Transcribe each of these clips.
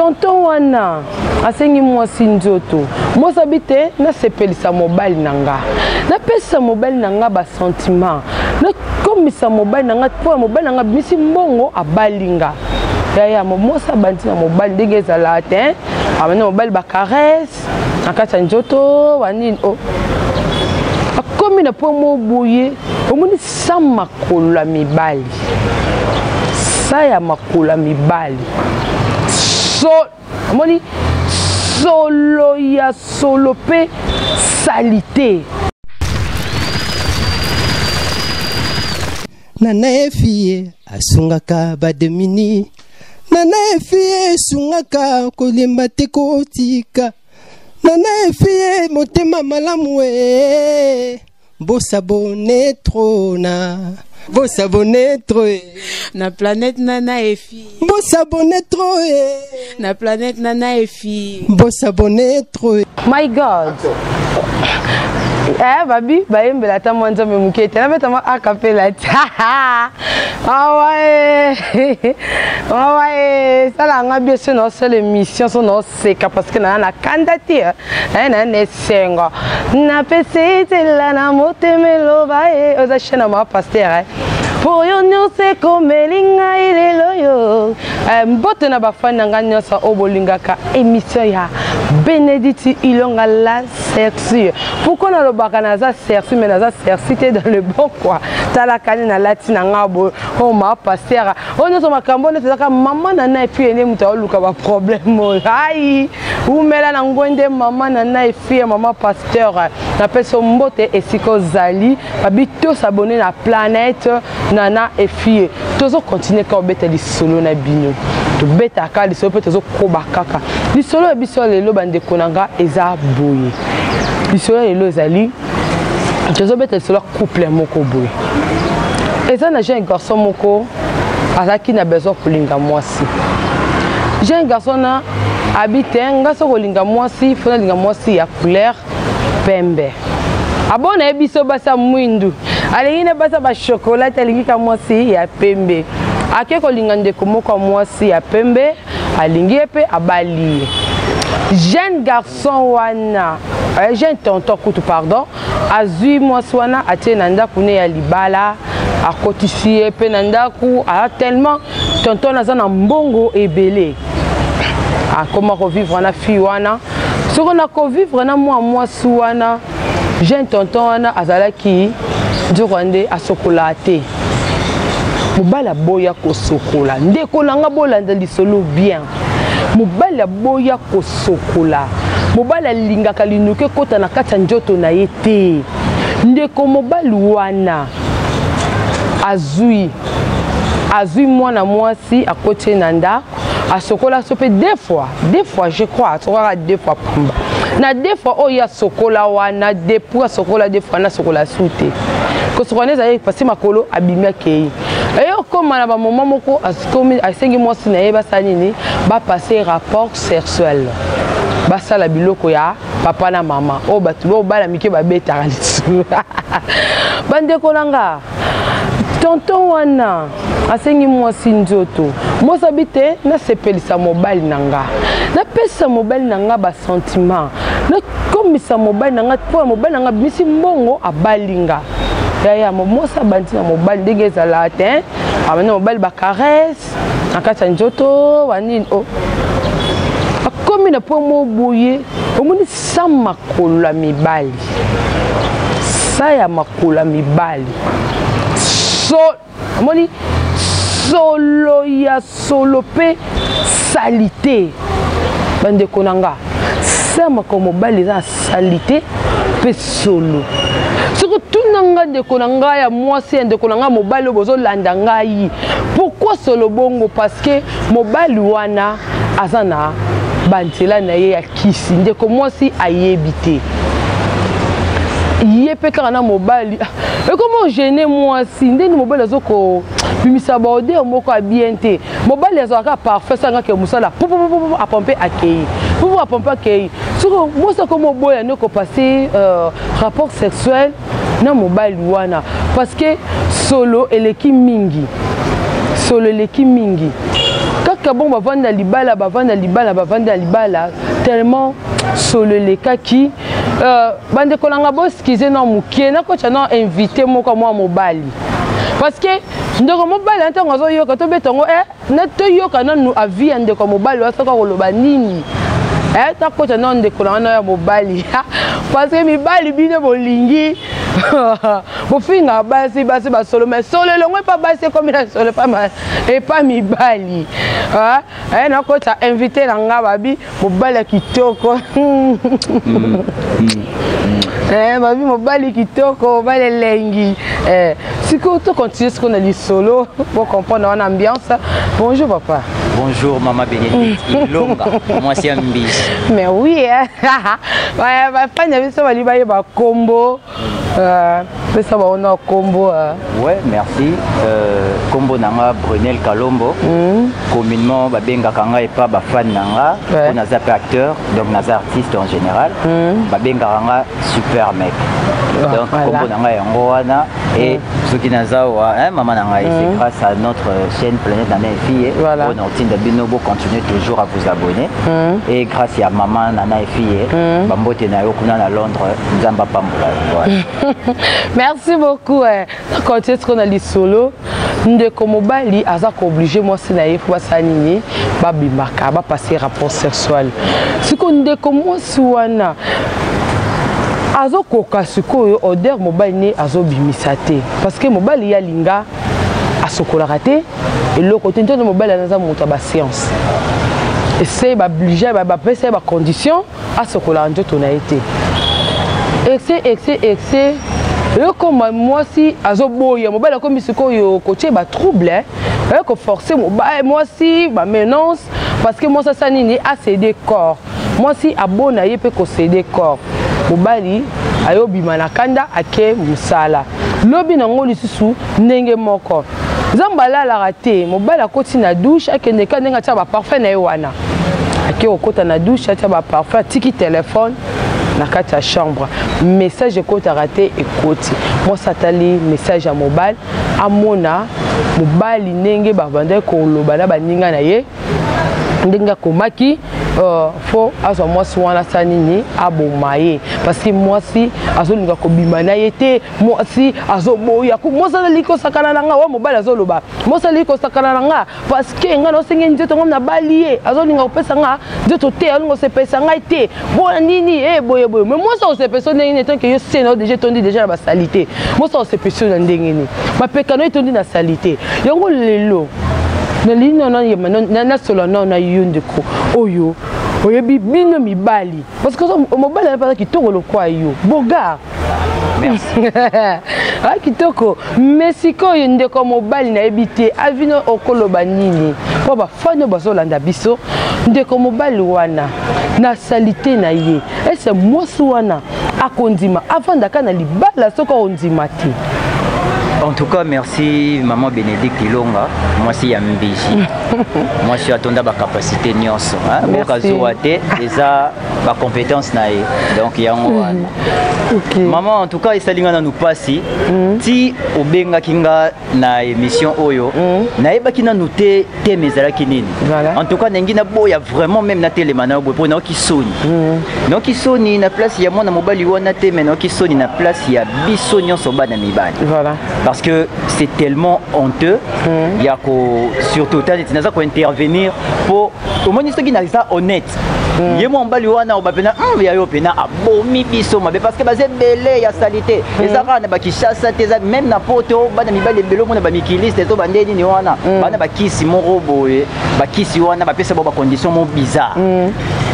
tonton wana asengi mwasi nzoto mwasi abite na sepelisa mobile nanga na pesa mobile nanga ba sentiment na komisa mobile nanga po mobile nanga bimisi mbongo abalinga ya mwasi abandi na mobile ndenge ezala te amena mobile ba caresse nakata nzoto wanini akomi na po mo boye omoni sa makolo ya mibali sa ya makolo ya mibali so amoni solo ya solo pe salite Nana efie asungaka bademini Nana efie sungaka kolemba te kotika Nana efie motema malamu Bosabone trona Bosabone troe Na planète Nana efie Bosabone troe Na planète Nana efie Bosabone troe My God. Babi, baim belata mwanza memukete. Na beta ma acapella. Sala nga bien sur nos seule émission sur nos seka parce que na candidature. Na nesengo. Na pesite la na motemelo bae. Oza chena ma pasteur. Pour yo nyose komelinga ile loyo. Mbote na bafana nga nyosa obolingaka émission ya Bénédicte Ilonga la sexy. Pourquoi na lobaka na za sexy mais na za sexy dans le bon quoi. Tala kani na latina ngabo o ma pasteur. On so makambo ne tsaka maman na na epi ene muta oluka ba problème. Ai, ou mela na ngwende maman na na epi maman pasteur. Na peso mbote esiko zali, babito s'abonner na planète Nana efie. Tozo continuer ka obeta li solo na bino. To beta ka li solo pe tozo koba kaka. Li solo e biso lelo bande konanga eza boye. Li solo lelo ezali tozo beta solo couple moko boye. Eza na jeune garçon moko azaki na besoin kolinga mwasi. Jeune garçon na habite ngaso kolinga mwasi, fona linga mwasi ya couleur pembe. Abona ebiso basa mwindu. Alingine basa ba chocolat alingi ka mwasi ya pembe. Ake kolinga ndeko moko mwasi ya pembe, alingi epe abali. Jeune garçon wana, jeune tonton kutu pardon, azui mwasi wana atie nanda kune ya libala, akotisi epe nanda ku a tellement tonton naza na mbongo ebele. Comment revivre na fille wana. Ce qu'on a revivre na mwasi wana. Jeune tonton wana azalaki Durande asokolate. Mobala boya ko sokola. Ndeko nanga bolanda lisolo bien. Mobala boya ko sokola. Mobala lingaka linuke kota na kata njoto na yete. Ndeko mobali wana azui mwana mwasi akote nanda asokola sope deux fois je crois asokola deux fois pamba. Na deux fois oya sokola wana depuis sokola deux fois na sokola soute. Ko sokola za passer makolo abimia kei. Eyo koma na ba moment moko askomi asengi mwasi na yeba sanini ba passer rapport sexuel. Ba sala biloko ya papa na mama. O batu bo bala mike ba beta litsu. Bande konanga. Tonton wana asengi mwasi nzoto mwasi abite na sepelisa mobile nanga na pesa mobile nanga ba sentiment na komisa mobile nanga po mobile nanga bimisi mbongo abalinga ya mwasi abandi na mobile ndenge ezala te amena mobile ba caresse nakata nzoto wanini akomi na po mo boye omoni sa makolo ya mibali sa ya makolo ya mibali so amoni solo ya solo pe salite bande konanga sama ko mobali za salite pe solo surtout nanga de konanga ya mwasi de konanga mobali bozo landa ngai pourquoi solo bongo parce que mobali wana azana bantela na ye ya kisi ndeko mwasi ayebite yepe kana mobali et comment gêner moi si ndeni mobali azoko bimisa baode moko abiente mobali azaka parfait sanga ke musala a pomper akei pour pomper akei sur moi ça comme boya ne ko passer rapport sexuel na mobali wana parce que solo eleki mingi kaka bon bavanda libala tellement solo les kaki bande kolanga boskize na mukie na ko tshana invité moko moi mobali parce que ndeko mobali ntango zo yoka to betongo na to yoka na nu avi ndeko mobali wasaka koloba nini ta ko tshana ndeko na ya mobali parce que mibali bino bolingi bofinga basi basolo mais solo longo pas basi comme la solo pas mal et pas mibali na ko ta invité na nga babi mobali kitoko babi mobali kitoko mobali lengi si que tu continues ce qu'on a dit solo pour comprendre l'ambiance. Bonjour papa. Bonjour maman Bénédicte Ilonga. Moi c'est Mbisi. Mais oui ouais ma fan avait ça va ba combo ça va on a combo ouais merci combo nanga Brunel Kalombo communément ba benga kanga et pas ba fan nanga on a zappé acteur donc naza artiste en général ba benga kanga super mec donc combo nanga yango wana et ce qui naza wa maman nanga c'est grâce à notre chaîne Planète Nana et Fille on a Binobo continuez toujours à vous abonner et grâce à maman Nana et Fille bambote na yo kuna na Londres nzamba pambola. Merci beaucoup. Quand est-ce qu'on a dit solo, ndeko mobali azako obligé moi c'est naïf wa sanini ba bimaka ba passer rapport sexuel. Ce qu'on ndeko moi suwana azo koka sikoyo odeur mobali ne azo bimisate parce que mobali ya linga asokola raté et le côté de mobile dans monta ba séance et c'est ba obligé ba passer ba condition asokola njoto na été excès et comme moi si azoboya mobile comme sikoyo coaché ba trouble ko forcer mobile moi si ba menace parce que moi ça nini a cédé corps moi si abona yepé ko cédé corps mobali ayo bimana kanda ake musala lobi nango lisusu ndenge moko zambala la raté mobali akoti na douche akende kanenga tia ba parfum na wana ake okota na douche tia ba parfum tiki téléphone na kati ya chambre message ekota raté ekoti moi satali message ya mobile amona mobali ndenge bavanda ko loba na baninga na ye ndenge komaki faut azo moi soana sanini abomaye parce que moi si azo linga ko bimana yete moi si azo boya ko moi ça liko sakana nanga wa mobile azo loba moi ça liko sakana nanga parce que nga no senge njeto ngom na balié azo linga ko pesa nga njeto te ngo se pesa nga te bo nini boye mais moi ça se pesa ndenge tant que yo c'est no déjà tondi déjà ba salité moi ça se pesa ndenge ni ma pekano tondi na salité yango lelo na lino na solo na yundeko oyo oyebi bino mibali parce que mobali na pas kitoko lo kwa yo boga merci kitoko mesiko ndeko mobali na ebité avino okoloba nini po ba fano bazolanda biso ndeko mobali wana na salité na ye ese mosu wana akondima avant dakana libala soko ondima ti. En tout cas, merci maman Bénédicte Ilonga. Moi, c'est Yambiji. Moi, je suis attendu à ma capacité nyonso. Déjà, ma compétence naïe. Donc, il y a maman, en tout cas, il s'aligne à nous passer. Si au benga kinga na émission oyo, naïba kina nous te mezala kinini. En tout cas, n'engina boya vraiment même na télé mana boy pour na qui soni. Na qui soni na place il y a mon mobile wana te mais na qui soni na place il y a biso nyonso ba na mibali. Voilà. Parce que c'est tellement honteux. Il y a surtout il faut intervenir pour au moins ceux qui n'arrivent pas honnête. Il y a mon baliwana au bapena il y a pena abomi biso parce que basé belé il y a salité. Les arabes na qui chasse même na poto bana mibali belo mona ba mikiliste to bandeni ni wana bana ba kisi mon robo ba kisi wana ba pesa ba condition mon bizarre.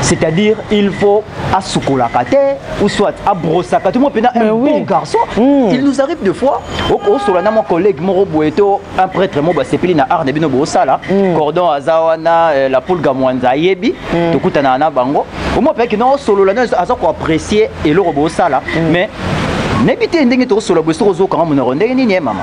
C'est-à-dire il faut asukola kate ou soit à brossaka tout mon pena un bon garçon. Il nous arrive deux fois au solana mon collègue mon robo eto un prêtre mo ba sepeli na arne bino bo sala cordon azawana la poule gamwanza yebi to kutana na bango au moins peut que non solo là aza ko apprécier et le robot ça là mais n'habite ndenge to solo boso zo quand mon ndenge ni maman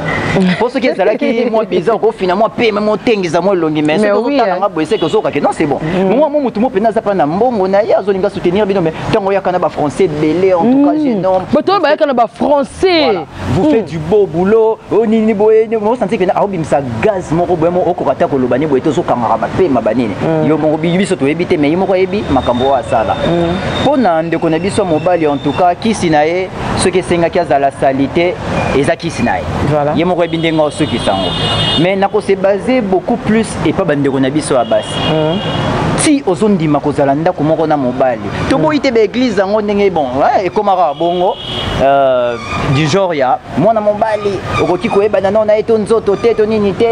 pour ce qui est là qui moi bizarre au finalement paie même tengeza moi longi mais to tanga boise que zo ka non c'est bon moi mutu mo pena za pa na mbongo na ya zo linga soutenir bino mais tango ya kana ba français belé en tout cas génome bato ba kana ba français vous faites du beau boulot nini boye mo sentir que na obimsa gaz moko boye mo okokata ko lobani boye to zo kanga ba pe mabanini yo mo biso to ebite mais mo ko ebi makambo asala pona ndeko na biso mobali en tout cas qui sinae ce qui senga ki azala salité eza ki sinae voilà ye mo ko ebinde ngo ce qui sango mais na ko se baser beaucoup plus et pas bandeko na biso à base si ozondima kozala ndako moko na mobali to boyi te ba église ngo ndenge bon et komara bongo du genre ya mwana mobali okoki koyeba na non na eto nzoto te to nini te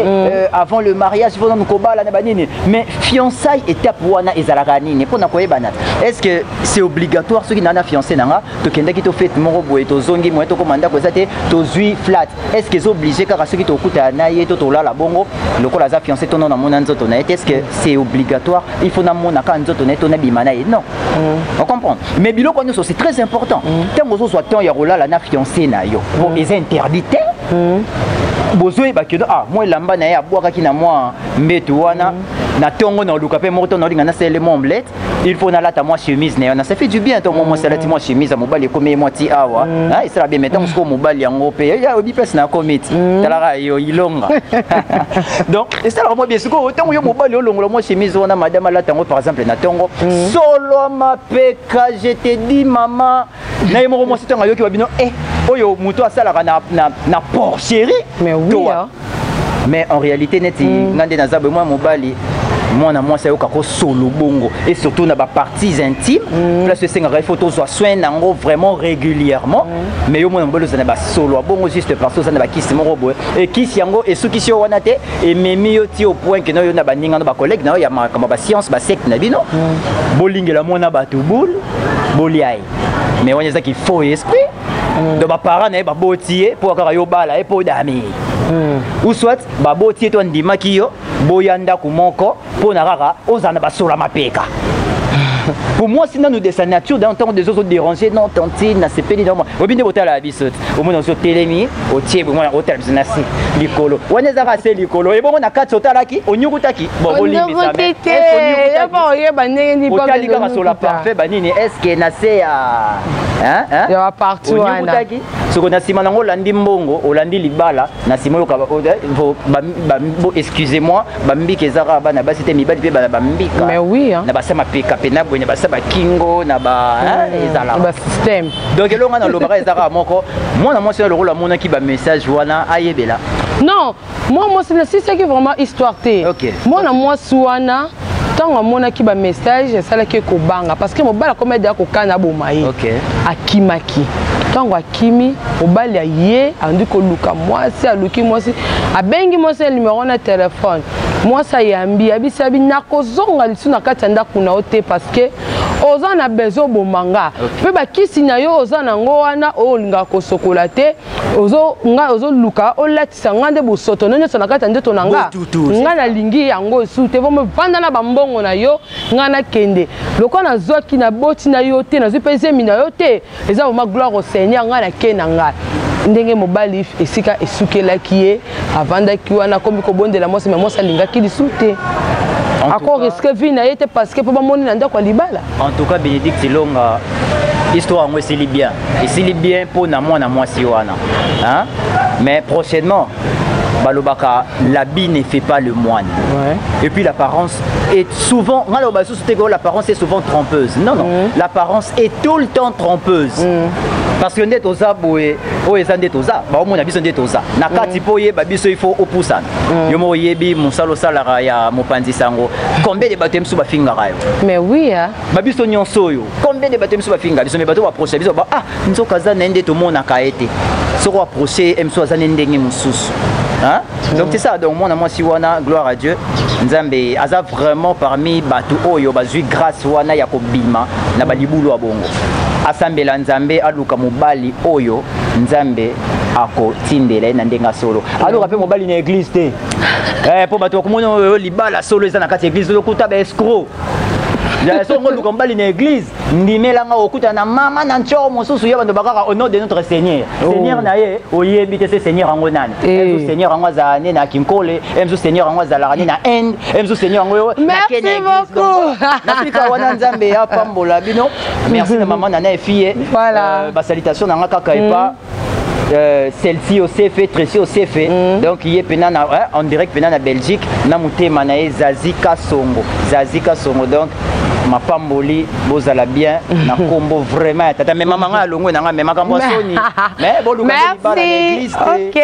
avant le mariage faut nous kobala na banini mais fiançailles étape wana ezalaka nini pona koyeba na est-ce que c'est obligatoire ceux qui nana fiancé nanga to kenda ki to fête moko boye to zongi mo to komanda ko zate to zui flat est-ce que c'est obligé car ceux qui to kuta na ye to la bongo lokola za fiancé to non na mona nzoto na est-ce que c'est obligatoire il faut na mona ka nzoto na to na bimana ye non on comprend mais biloko nyoso c'est très important tango zo soit temps ya rolala na fiancé na yo bon les interdits bozoe ba kedo moi lamba na ya boaka ki na moi mbeto wana na tongo na luka pe moto na linga na sele momblet il faut na lata moi chemise na ça fait du bien to moi salati moi chemise mobali comme moi ti awa il sera bien mettons ko mobali yango pe ya obi place na committee tala yo ilonga donc et ça moi bien siko tongo yo mobali olongo moi chemise wana madame lata ngo par exemple na tongo solo ma peka je te dis maman na yemo mo sitonga yo ki babino oyo muto asalaka na porcherie mais oui mais en réalité neti ngande na zabe moi mobali moi na moi ça yoka ko solo bongo et surtout na ba parties intimes place senga photo soit soin nango vraiment régulièrement mais yo moi mbolo ça na ba solo bongo juste parce que ça na ba kiss mo robo et kiss yango et suki sio wana te et memi yo ti au point que no yo na ba ninga na ba collègue na yo ya ma comme ba science ba secte na bino bolingela moi na ba tubul boliai mais on y a ça qu'il faut esprit de ba parents na ba botier pour ka yo bala et pour dami ou soit ba botier to ndima kiyo boyanda kumoko pour na kaka ozana ba sola mapeka pour moi sinon nous de sa nature d'entendre des autres déranger non tantine na sepeli dans moi obinde botala bisote au moins sur télémi au tie moi hôtel business likolo waneza ka se likolo et bon na katso talaki onyukutaki bon olimbi ça mais ya ba ye banenge ni pas otali ka sur la parfait banini est-ce que na se ya ya partout wana ce qu'on a sima nango landi mbongo olandi libala na sima yo ka excusez-moi bambika ezaka bana basite mibali pe bana bambika mais oui na basema peka pena boye na basema kingo na ba ezala ba système donc elonga na lobaka ezaka moko moi na moi c'est le rôle mona ki ba message wana ayebela non moi c'est ça qui vraiment histoire té moi na moi suana tant mona ki ba message ça la ke ko banga parce que mobala comme dia ko kana bomaye akimaki tango akimi mobali ye andi ko luka mwasi aluki mwasi abengi mwasi numéro na téléphone mwasi yambi abisabi nakozonga lisu na kati ndako na ote parce que oza na bezo bomanga pe ba kisi na yo oza na ngo wana olinga ko sokola te ozo luka olatisa ngande bosoto nonyo na kati ndeto nanga ngana lingi yango su te bomo vanda na bambongo na yo ngana kende loko na zoki na boti na yo te na zipeze mina yo te eza o ma gloire au Seigneur ngana kenanga ndenge mobali esika esukelaki ye avandaki wana komi ko bondela mwasi mais mwasi alingaki lisute encore risque vie na été parce que pour bamoni na ndako libala en tout cas Bénédicte Longa histoire moi c'est bien et c'est bien pour na moi si wana hein mais prochainement balobaka l'habit ne fait pas le moine et puis l'apparence est souvent l'apparence est souvent trompeuse non l'apparence est tout le temps trompeuse parce que ndet oza boye o ezande toza ba omona biso ndet toza na kati poye ba biso il faut opusana yo mo yebi musalo salara ya mopanzi sango combien de batem su ba finga rayo mais oui hein ba biso nyonso yo combien de batem su ba finga biso me bato approcher biso ba nzoka za nende to mona kaete soko approcher emso za ndenge mususu hein donc c'est ça donc moi si wana gloire à Dieu nzambe aza vraiment parmi batu oyo bazui grâce wana ya kobima na balibulu abongo asambela nzambe aluka mobali oyo nzambe ako tindela na ndenga solo aluka pe mobali na église te po bato komona libala solo eza na kati église lokuta ba escroc ya songo lukombali na église ndimelanga okuta na mama na ncho mosusu ya bando bakaka au nom de notre Seigneur Seigneur na ye oyebi te Seigneur ango nani emzu Seigneur ango za ne na Kinkole emzu Seigneur ango za la na Inde emzu Seigneur ango na Kenya. Merci beaucoup. Nafika wana nzambe ya pambola bino. Merci na maman nana et fille. Voilà. Ba salutation na ngaka kaipa. Celle-ci aussi fait, Tracy aussi fait. Donc il est en direct pendant la Belgique. Namouté manae Zazika Songo. Zazika Songo donc ma pamboli bozala bien na combo vraiment tata mais maman a longo na mais makambo soni mais boluka libala na église OK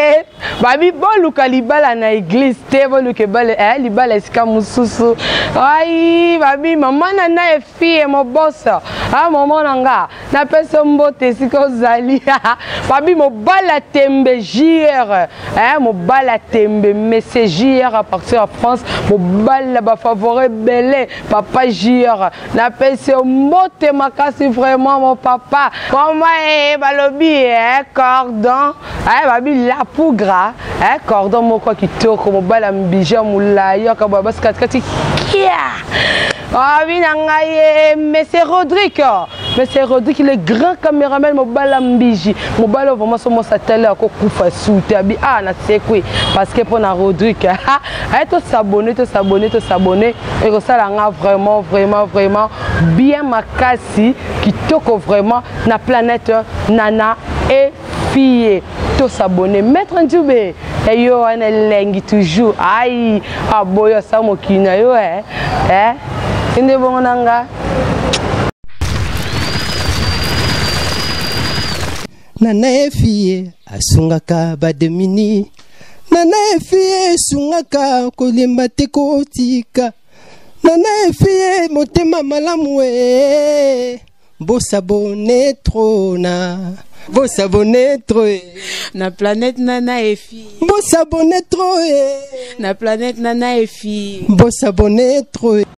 babi boluka libala na église te boluka bala libala esika mususu ai babi maman na e fille mo boss maman nanga na pesa mbote siko zali babi mo bala tembe JR mo bala tembe messager à partir de France mo bala ba favori belé papa JR na pese mbote makasi vraiment mon papa comment balobi cordon babi la pougra cordon moko kitoko mo bala mbija mulaya ka baba skatkati kia bina ngai monsieur Rodrigue le grand caméraman mo bala mbiji mo bala vraiment so satellite ko kufa soute abi na sekwe parce que pour na Rodrigue to s'abonner et que ça la vraiment bien makasi kitoko vraiment na planète nana et fille to s'abonner mettre njube et yo ana lengi toujours ai aboyo sa mokina yo inde bongo nanga nana e fille asungaka bademini nana e fille sungaka kolemba te kotika nana e fille motema malamu bosabone trona bosabone troe na planète nana et fille bosabone troe na planète nana et fille bosabone troe